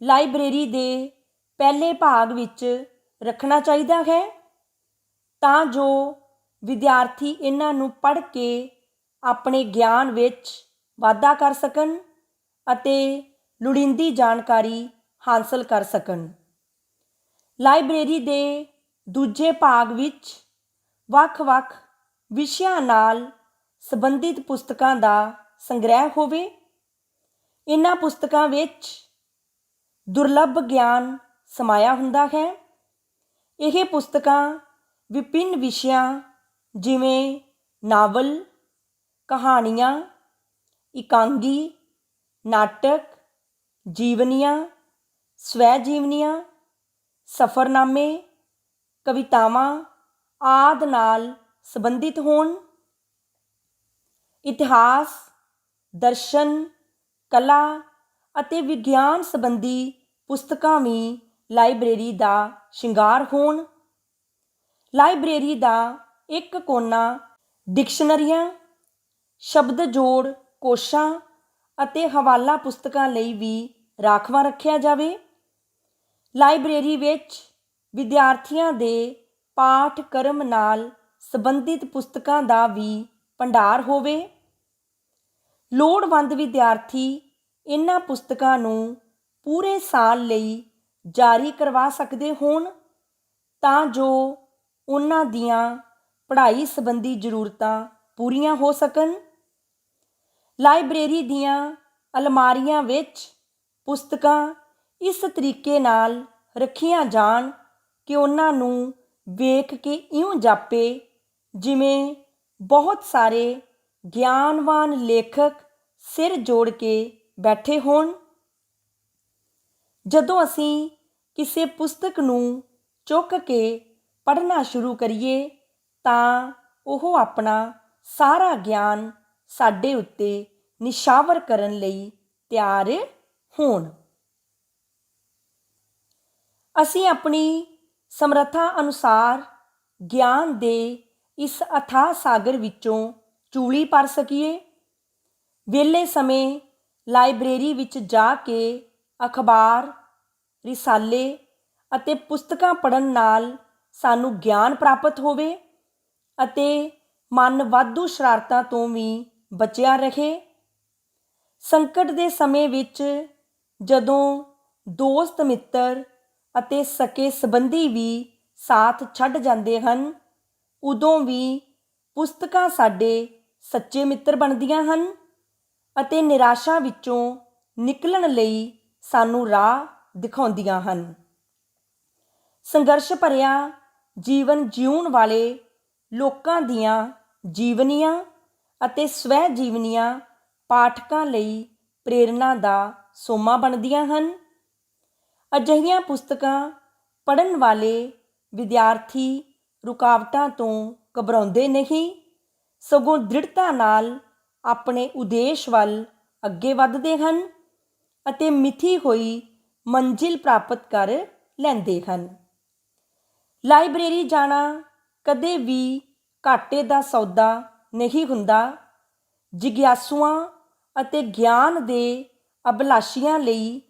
ਲਾਇਬ੍ਰੇਰੀ ਦੇ ਪਹਿਲੇ ਭਾਗ ਵਿੱਚ ਰੱਖਣਾ ਚਾਹੀਦਾ ਹੈ ਤਾਂ ਜੋ ਵਿਦਿਆਰਥੀ ਇਹਨਾਂ ਨੂੰ ਪੜ੍ਹ ਕੇ ਆਪਣੇ ਗਿਆਨ ਵਿੱਚ ਵਾਧਾ ਕਰ ਸਕਣ ਅਤੇ ਲੋੜੀਂਦੀ ਜਾਣਕਾਰੀ ਹਾਸਲ ਕਰ ਸਕਣ। ਲਾਇਬ੍ਰੇਰੀ ਦੇ ਦੂਜੇ ਭਾਗ ਵਿੱਚ ਵੱਖ-ਵੱਖ ਵਿਸ਼ਿਆਂ ਨਾਲ ਸੰਬੰਧਿਤ ਪੁਸਤਕਾਂ ਦਾ ਸੰਗ੍ਰਹਿ ਹੋਵੇ। ਇਹਨਾਂ ਪੁਸਤਕਾਂ ਵਿੱਚ ਦੁਰਲੱਭ ਗਿਆਨ ਸਮਾਇਆ ਹੁੰਦਾ ਹੈ। ਇਹ ਪੁਸਤਕਾਂ ਵਿਭਿੰਨ ਵਿਸ਼ਿਆਂ ਜਿਵੇਂ ਨਾਵਲ, ਕਹਾਣੀਆਂ, ਇਕਾਂਗੀ, ਨਾਟਕ, ਜੀਵਨੀਆਂ, ਸਵੈ ਜੀਵਨੀਆਂ, ਸਫ਼ਰਨਾਮੇ, ਕਵਿਤਾਵਾਂ ਆਦਿ ਨਾਲ ਸੰਬੰਧਿਤ ਹੋਣ। ਇਤਿਹਾਸ, ਦਰਸ਼ਨ, ਕਲਾ ਅਤੇ ਵਿਗਿਆਨ ਸੰਬੰਧੀ ਪੁਸਤਕਾਂ ਵੀ ਲਾਇਬ੍ਰੇਰੀ ਦਾ ਸ਼ਿੰਗਾਰ ਹੋਣ। ਲਾਇਬ੍ਰੇਰੀ ਦਾ ਇੱਕ ਕੋਨਾ ਡਿਕਸ਼ਨਰੀਆਂ, ਸ਼ਬਦ ਜੋੜ ਕੋਸ਼ਾਂ ਅਤੇ ਹਵਾਲਾ ਪੁਸਤਕਾਂ ਲਈ ਵੀ ਰਾਖਵਾਂ ਰੱਖਿਆ ਜਾਵੇ। ਲਾਇਬ੍ਰੇਰੀ ਵਿੱਚ ਵਿਦਿਆਰਥੀਆਂ ਦੇ ਪਾਠਕ੍ਰਮ ਨਾਲ ਸੰਬੰਧਿਤ ਪੁਸਤਕਾਂ ਦਾ ਵੀ ਭੰਡਾਰ ਹੋਵੇ। ਲੋੜਵੰਦ ਵਿਦਿਆਰਥੀ ਇਹਨਾਂ ਪੁਸਤਕਾਂ ਨੂੰ ਪੂਰੇ ਸਾਲ ਲਈ ਜਾਰੀ ਕਰਵਾ ਸਕਦੇ ਹੋਣ ਤਾਂ ਜੋ ਉਹਨਾਂ ਦੀਆਂ ਪੜ੍ਹਾਈ ਸੰਬੰਧੀ ਜ਼ਰੂਰਤਾਂ ਪੂਰੀਆਂ ਹੋ ਸਕਣ। ਲਾਇਬ੍ਰੇਰੀ ਦੀਆਂ ਅਲਮਾਰੀਆਂ ਵਿੱਚ ਪੁਸਤਕਾਂ ਇਸ ਤਰੀਕੇ ਨਾਲ ਰੱਖੀਆਂ ਜਾਣ ਕਿ ਉਹਨਾਂ ਨੂੰ ਵੇਖ ਕੇ ਇਉਂ ਜਾਪੇ ਜਿਵੇਂ ਬਹੁਤ ਸਾਰੇ ਗਿਆਨਵਾਨ ਲੇਖਕ ਸਿਰ ਜੋੜ ਕੇ ਬੈਠੇ ਹੋਣ। ਜਦੋਂ ਅਸੀਂ ਕਿਸੇ ਪੁਸਤਕ ਨੂੰ ਚੁੱਕ ਕੇ ਪੜ੍ਹਨਾ ਸ਼ੁਰੂ ਕਰੀਏ ਤਾਂ ਉਹ ਆਪਣਾ ਸਾਰਾ ਗਿਆਨ ਸਾਡੇ ਉੱਤੇ ਨਿਸ਼ਾਵਰ ਕਰਨ ਲਈ ਤਿਆਰ ਹੋਣ। ਅਸੀਂ ਆਪਣੀ ਸਮਰੱਥਾ ਅਨੁਸਾਰ ਗਿਆਨ ਦੇ ਇਸ ਅਥਾਹ ਸਾਗਰ ਵਿੱਚੋਂ ਚੂਲੀ ਭਰ ਸਕੀਏ। ਵਿਹਲੇ ਸਮੇਂ ਲਾਇਬ੍ਰੇਰੀ ਵਿੱਚ ਜਾ ਕੇ ਅਖਬਾਰ, ਰਿਸਾਲੇ ਅਤੇ ਪੁਸਤਕਾਂ ਪੜ੍ਹਨ ਨਾਲ ਸਾਨੂੰ ਗਿਆਨ ਪ੍ਰਾਪਤ ਹੋਵੇ ਅਤੇ ਮਨ ਵਾਧੂ ਸ਼ਰਾਰਤਾਂ ਤੋਂ ਵੀ ਬਚਿਆ ਰਹੇ। ਸੰਕਟ ਦੇ ਸਮੇਂ ਵਿੱਚ ਜਦੋਂ ਦੋਸਤ ਮਿੱਤਰ ਅਤੇ ਸਕੇ ਸੰਬੰਧੀ ਵੀ ਸਾਥ ਛੱਡ ਜਾਂਦੇ ਹਨ, ਉਦੋਂ ਵੀ ਪੁਸਤਕਾਂ ਸਾਡੇ ਸੱਚੇ ਮਿੱਤਰ ਬਣਦੀਆਂ ਹਨ ਅਤੇ ਨਿਰਾਸ਼ਾ ਵਿੱਚੋਂ ਨਿਕਲਣ ਲਈ ਸਾਨੂੰ ਰਾਹ ਦਿਖਾਉਂਦੀਆਂ ਹਨ। ਸੰਘਰਸ਼ ਭਰਿਆ ਜੀਵਨ ਜਿਉਣ ਵਾਲੇ ਲੋਕਾਂ ਦੀਆਂ ਜੀਵਨੀਆਂ ਅਤੇ ਸਵੈ ਜੀਵਨੀਆਂ ਪਾਠਕਾਂ ਲਈ ਪ੍ਰੇਰਨਾ ਦਾ ਸੋਮਾ ਬਣਦੀਆਂ ਹਨ। ਅਜਿਹੀਆਂ ਪੁਸਤਕਾਂ ਪੜ੍ਹਨ ਵਾਲੇ ਵਿਦਿਆਰਥੀ ਰੁਕਾਵਟਾਂ ਤੋਂ ਘਬਰਾਉਂਦੇ ਨਹੀਂ, ਸਗੋਂ ਦ੍ਰਿੜਤਾ ਨਾਲ ਆਪਣੇ ਉਦੇਸ਼ ਵੱਲ ਅੱਗੇ ਵੱਧਦੇ ਹਨ ਅਤੇ ਮਿਥੀ ਹੋਈ ਮੰਜ਼ਿਲ ਪ੍ਰਾਪਤ ਕਰ ਲੈਂਦੇ ਹਨ। ਲਾਇਬ੍ਰੇਰੀ ਜਾਣਾ ਕਦੇ ਵੀ ਘਾਟੇ ਦਾ ਸੌਦਾ ਨਹੀਂ ਹੁੰਦਾ। ਜਿਗਿਆਸੂਆਂ ਅਤੇ ਗਿਆਨ ਦੇ ਅਭਿਲਾਸ਼ੀਆਂ ਲਈ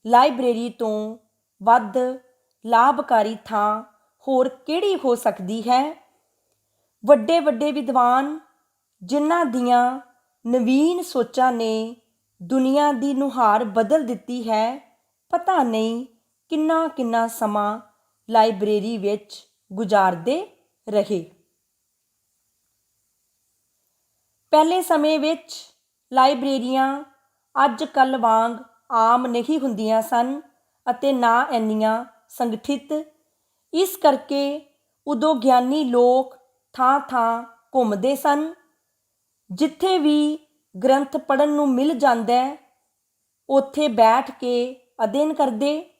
ਲਾਇਬ੍ਰੇਰੀ ਤੋਂ ਵੱਧ ਲਾਭਕਾਰੀ ਥਾਂ ਹੋਰ ਕਿਹੜੀ ਹੋ ਸਕਦੀ ਹੈ। ਵੱਡੇ ਵੱਡੇ ਵਿਦਵਾਨ ਜਿਨ੍ਹਾਂ ਦੀਆਂ ਨਵੀਨ ਸੋਚਾਂ ਨੇ ਦੁਨੀਆ ਦੀ ਨੁਹਾਰ ਬਦਲ ਦਿੱਤੀ ਹੈ, ਪਤਾ ਨਹੀਂ ਕਿੰਨਾ ਕਿੰਨਾ ਸਮਾਂ ਲਾਇਬ੍ਰੇਰੀ ਵਿੱਚ ਗੁਜ਼ਾਰਦੇ ਰਹੇ। ਪਹਿਲੇ ਸਮੇਂ ਵਿੱਚ ਲਾਇਬ੍ਰੇਰੀਆਂ ਅੱਜ ਕੱਲ੍ਹ ਵਾਂਗ ਆਮ ਨਹੀਂ ਹੁੰਦੀਆਂ ਸਨ ਅਤੇ ਨਾ ਇੰਨੀਆਂ ਸੰਗਠਿਤ। ਇਸ ਕਰਕੇ ਉਦੋਂ ਗਿਆਨੀ ਲੋਕ ਥਾਂ ਥਾਂ ਘੁੰਮਦੇ ਸਨ। ਜਿੱਥੇ ਵੀ ਗ੍ਰੰਥ ਪੜ੍ਹਨ ਨੂੰ ਮਿਲ ਜਾਂਦਾ, ਉੱਥੇ ਬੈਠ ਕੇ ਅਧਿਐਨ ਕਰਦੇ।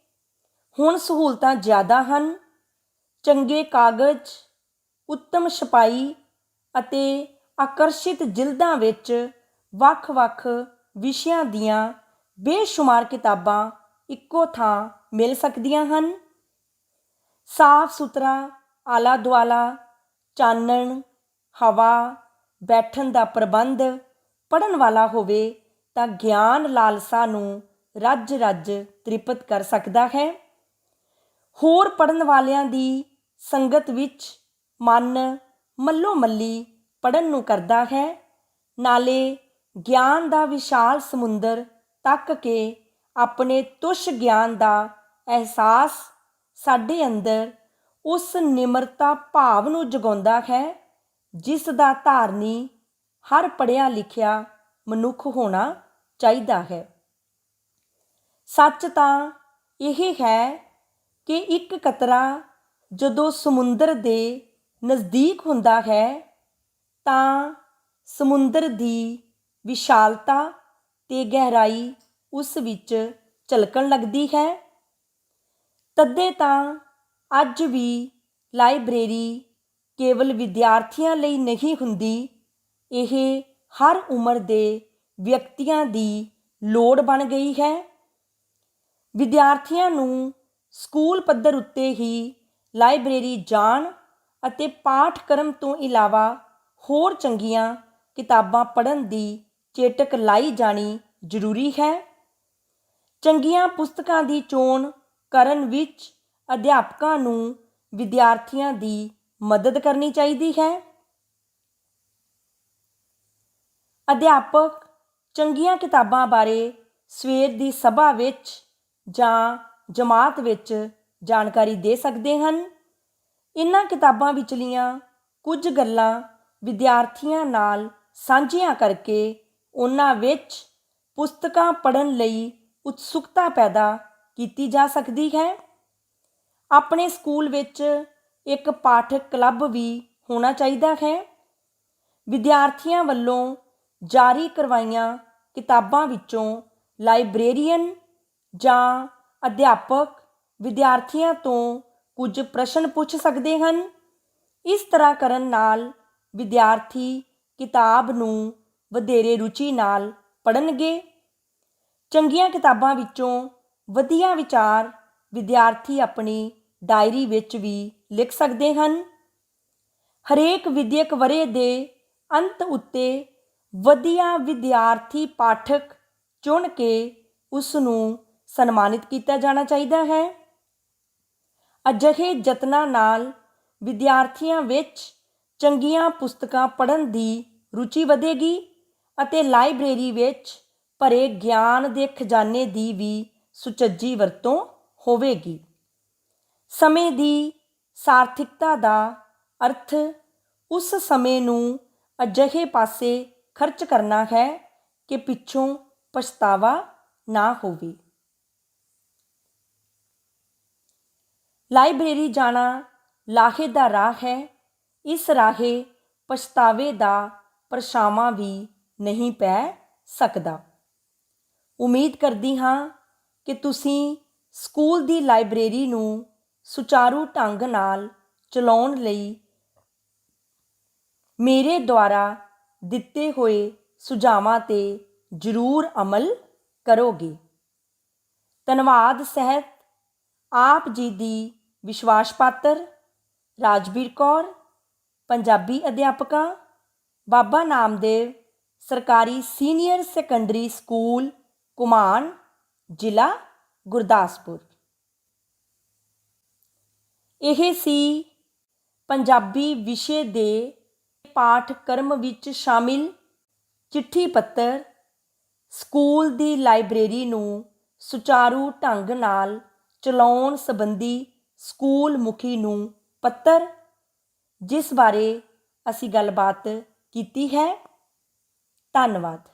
ਹੁਣ ਸਹੂਲਤਾਂ ਜ਼ਿਆਦਾ ਹਨ। ਚੰਗੇ ਕਾਗਜ਼, ਉੱਤਮ ਛਪਾਈ ਅਤੇ ਆਕਰਸ਼ਿਤ ਜਿਲਦਾਂ ਵਿੱਚ ਵੱਖ-ਵੱਖ ਵਿਸ਼ਿਆਂ ਦੀਆਂ ਬੇਸ਼ੁਮਾਰ ਕਿਤਾਬਾਂ ਇੱਕੋ ਥਾਂ ਮਿਲ ਸਕਦੀਆਂ ਹਨ। ਸਾਫ ਸੁਥਰਾ ਆਲਾ ਦੁਆਲਾ, ਚਾਨਣ, ਹਵਾ, ਬੈਠਣ ਦਾ ਪ੍ਰਬੰਧ ਪੜ੍ਹਨ ਵਾਲਾ ਹੋਵੇ ਤਾਂ ਗਿਆਨ ਲਾਲਸਾ ਨੂੰ ਰੱਜ ਰੱਜ ਤ੍ਰਿਪਤ ਕਰ ਸਕਦਾ ਹੈ। ਹੋਰ ਪੜ੍ਹਨ ਵਾਲਿਆਂ ਦੀ ਸੰਗਤ ਵਿੱਚ ਮਨ ਮੱਲੋ ਮੱਲੀ ਪੜ੍ਹਨ ਨੂੰ ਕਰਦਾ ਹੈ। ਨਾਲੇ ਗਿਆਨ ਦਾ ਵਿਸ਼ਾਲ ਸਮੁੰਦਰ ਤੱਕ ਕੇ ਆਪਣੇ ਤੁੱਛ ਗਿਆਨ ਦਾ ਅਹਿਸਾਸ ਸਾਡੇ ਅੰਦਰ ਉਸ ਨਿਮਰਤਾ ਭਾਵ ਨੂੰ ਜਗਾਉਂਦਾ ਹੈ ਜਿਸ ਦਾ ਧਾਰਨੀ ਹਰ ਪੜ੍ਹਿਆ ਲਿਖਿਆ ਮਨੁੱਖ ਹੋਣਾ ਚਾਹੀਦਾ ਹੈ। ਸੱਚ ਤਾਂ ਇਹ ਹੈ ਕਿ ਇੱਕ ਕਤਰਾ ਜਦੋਂ ਸਮੁੰਦਰ ਦੇ ਨਜ਼ਦੀਕ ਹੁੰਦਾ ਹੈ ਤਾਂ ਸਮੁੰਦਰ ਦੀ ਵਿਸ਼ਾਲਤਾ ਤੇ ਗਹਿਰਾਈ ਉਸ ਵਿੱਚ ਝਲਕਣ ਲੱਗਦੀ ਹੈ। ਤਦੇ ਤਾਂ ਅੱਜ ਵੀ ਲਾਇਬ੍ਰੇਰੀ ਕੇਵਲ ਵਿਦਿਆਰਥੀਆਂ ਲਈ ਨਹੀਂ ਹੁੰਦੀ, ਇਹ ਹਰ ਉਮਰ ਦੇ ਵਿਅਕਤੀਆਂ ਦੀ ਲੋੜ ਬਣ ਗਈ ਹੈ। ਵਿਦਿਆਰਥੀਆਂ ਨੂੰ ਸਕੂਲ ਪੱਧਰ ਉੱਤੇ ਹੀ ਲਾਇਬ੍ਰੇਰੀ ਜਾਣ ਅਤੇ ਪਾਠਕ੍ਰਮ ਤੋਂ ਇਲਾਵਾ ਹੋਰ ਚੰਗੀਆਂ ਕਿਤਾਬਾਂ ਪੜ੍ਹਨ ਦੀ ਚੇਟਕ ਲਾਈ ਜਾਣੀ ਜ਼ਰੂਰੀ ਹੈ। ਚੰਗੀਆਂ ਪੁਸਤਕਾਂ ਦੀ ਚੋਣ ਕਰਨ ਵਿੱਚ ਅਧਿਆਪਕਾਂ ਨੂੰ ਵਿਦਿਆਰਥੀਆਂ ਦੀ ਮਦਦ ਕਰਨੀ ਚਾਹੀਦੀ ਹੈ। ਅਧਿਆਪਕ ਚੰਗੀਆਂ ਕਿਤਾਬਾਂ ਬਾਰੇ ਸਵੇਰ ਦੀ ਸਭਾ ਵਿੱਚ ਜਾਂ ਜਮਾਤ ਵਿੱਚ ਜਾਣਕਾਰੀ ਦੇ ਸਕਦੇ ਹਨ। ਇਨ੍ਹਾਂ ਕਿਤਾਬਾਂ ਵਿਚਲੀਆਂ ਕੁਝ ਗੱਲਾਂ ਵਿਦਿਆਰਥੀਆਂ ਨਾਲ ਸਾਂਝੀਆਂ ਕਰਕੇ ਉਹਨਾਂ ਵਿੱਚ ਪੁਸਤਕਾਂ ਪੜ੍ਹਨ ਲਈ ਉਤਸੁਕਤਾ ਪੈਦਾ ਕੀਤੀ ਜਾ ਸਕਦੀ ਹੈ। ਆਪਣੇ ਸਕੂਲ ਵਿੱਚ ਇੱਕ ਪਾਠਕ ਕਲੱਬ ਵੀ ਹੋਣਾ ਚਾਹੀਦਾ ਹੈ। ਵਿਦਿਆਰਥੀਆਂ ਵੱਲੋਂ ਜਾਰੀ ਕਰਵਾਈਆਂ ਕਿਤਾਬਾਂ ਵਿੱਚੋਂ ਲਾਇਬ੍ਰੇਰੀਅਨ ਜਾਂ ਅਧਿਆਪਕ ਵਿਦਿਆਰਥੀਆਂ ਤੋਂ ਕੁਝ ਪ੍ਰਸ਼ਨ ਪੁੱਛ ਸਕਦੇ ਹਨ। ਇਸ ਤਰ੍ਹਾਂ ਕਰਨ ਨਾਲ ਵਿਦਿਆਰਥੀ ਕਿਤਾਬ ਨੂੰ ਵਧੇਰੇ ਰੁਚੀ ਨਾਲ ਪੜ੍ਹਨਗੇ। ਚੰਗੀਆਂ ਕਿਤਾਬਾਂ ਵਿੱਚੋਂ ਵਧੀਆ ਵਿਚਾਰ ਵਿਦਿਆਰਥੀ ਆਪਣੀ ਡਾਇਰੀ ਵਿੱਚ ਵੀ ਲਿਖ ਸਕਦੇ ਹਨ। ਹਰੇਕ ਵਿਦਿਅਕ ਵਰ੍ਹੇ ਦੇ ਅੰਤ ਉੱਤੇ ਵਧੀਆ ਵਿਦਿਆਰਥੀ ਪਾਠਕ ਚੁਣ ਕੇ ਉਸ ਨੂੰ ਸਨਮਾਨਿਤ ਕੀਤਾ ਜਾਣਾ ਚਾਹੀਦਾ ਹੈ। ਅਜਿਹੇ ਯਤਨਾਂ ਨਾਲ ਵਿਦਿਆਰਥੀਆਂ ਵਿੱਚ ਚੰਗੀਆਂ ਪੁਸਤਕਾਂ ਪੜ੍ਹਨ ਦੀ ਰੁਚੀ ਵਧੇਗੀ ਅਤੇ ਲਾਇਬ੍ਰੇਰੀ ਵਿੱਚ ਭਰੇ ਗਿਆਨ ਦੇ ਖਜ਼ਾਨੇ ਦੀ ਵੀ ਸੁਚੱਜੀ ਵਰਤੋਂ ਹੋਵੇਗੀ। ਸਮੇਂ ਦੀ ਸਾਰਥਿਕਤਾ ਦਾ ਅਰਥ ਉਸ ਸਮੇਂ ਨੂੰ ਅਜਿਹੇ ਪਾਸੇ ਖਰਚ ਕਰਨਾ ਹੈ ਕਿ ਪਿੱਛੋਂ ਪਛਤਾਵਾ ਨਾ ਹੋਵੇ। ਲਾਇਬ੍ਰੇਰੀ ਜਾਣਾ ਲਾਹੇ ਦਾ ਰਾਹ ਹੈ। ਇਸ ਰਾਹੇ ਪਛਤਾਵੇ ਦਾ ਪਰਛਾਵਾਂ ਵੀ ਨਹੀਂ ਪੈ ਸਕਦਾ। ਉਮੀਦ ਕਰਦੀ ਹਾਂ ਕਿ ਤੁਸੀਂ ਸਕੂਲ ਦੀ ਲਾਇਬ੍ਰੇਰੀ ਨੂੰ ਸੁਚਾਰੂ ਢੰਗ ਨਾਲ ਚਲਾਉਣ ਲਈ ਮੇਰੇ ਦੁਆਰਾ ਦਿੱਤੇ ਹੋਏ ਸੁਝਾਵਾਂ 'ਤੇ ਜ਼ਰੂਰ ਅਮਲ ਕਰੋਗੇ। ਧੰਨਵਾਦ ਸਹਿਤ ਆਪ ਜੀ ਦੀ ਵਿਸ਼ਵਾਸ ਪਾਤਰ ਰਾਜਵੀਰ ਕੌਰ, ਪੰਜਾਬੀ ਅਧਿਆਪਕਾ, ਬਾਬਾ ਨਾਮਦੇਵ ਸਰਕਾਰੀ ਸੀਨੀਅਰ ਸੈਕੰਡਰੀ ਸਕੂਲ, ਘੁਮਾਣ, ਜ਼ਿਲ੍ਹਾ ਗੁਰਦਾਸਪੁਰ। ਇਹ ਸੀ ਪੰਜਾਬੀ ਵਿਸ਼ੇ ਦੇ ਪਾਠਕ੍ਰਮ ਵਿੱਚ ਸ਼ਾਮਿਲ ਚਿੱਠੀ ਪੱਤਰ ਸਕੂਲ ਦੀ ਲਾਇਬ੍ਰੇਰੀ ਨੂੰ ਸੁਚਾਰੂ ਢੰਗ ਨਾਲ ਚਲਾਉਣ ਸੰਬੰਧੀ ਸਕੂਲ ਮੁਖੀ ਨੂੰ ਪੱਤਰ, ਜਿਸ ਬਾਰੇ ਅਸੀਂ ਗੱਲਬਾਤ ਕੀਤੀ ਹੈ। ਧੰਨਵਾਦ।